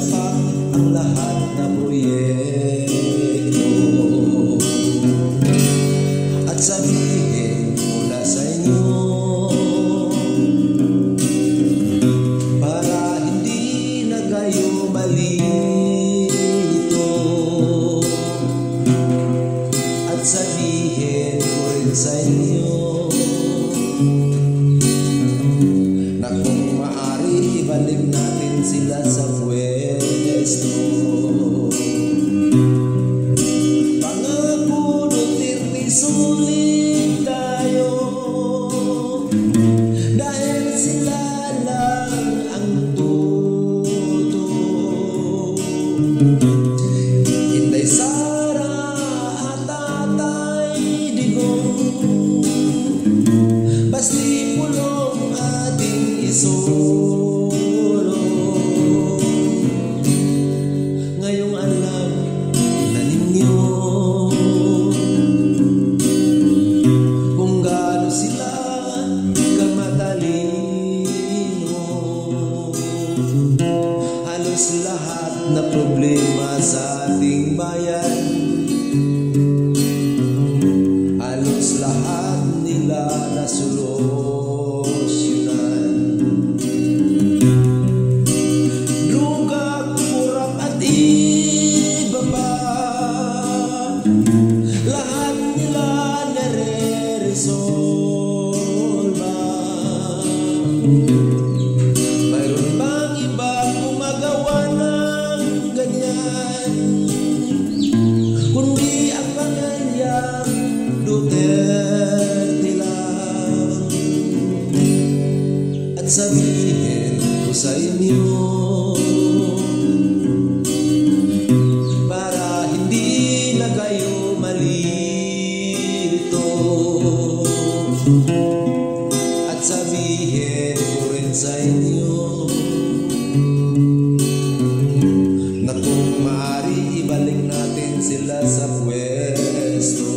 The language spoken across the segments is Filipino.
ipalagpak ang lahat na proyekto at sabihin mula sa inyo para hindi na kayo malito, at sabihin ko rin sa inyo na kung maaari ibalik natin sila sa pwesto. Pangako Duterte, sulit tayo dahil sila lang ang tuto. Inday Sara at Tatay Digong, basti pulong ating isuro. Ngayong alam na ninyo kung gaano sila kamatalino. Halos lahat na problema sa ating bayan, halos lahat nila na solusyonan. Druga, kurap at iba pa, lahat nila nare-resolva. Mayroon bang iba gumagawa ng ganyan, kundi ang pamilyang Duterte lang? At sabihin ko sa inyo para hindi na kayo malito, at sabihin ko rin sa inyo na kung maaari ibalik natin sila sa pwesto.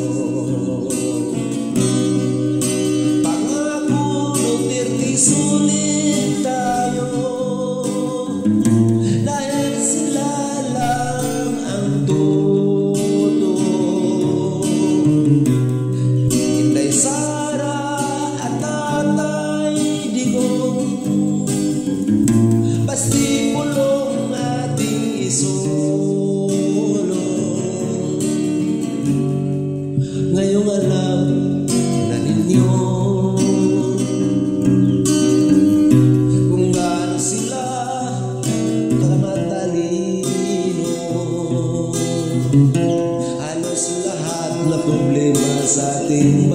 Pangako Duterte, sulit tayo dahil sila lang ang tuto. Inday Sara at Tatay Digong, basti pulong ating isulong. Ngayong alam na ninyo kung gaano sila kamatalino. Halos lahat na problema sa ating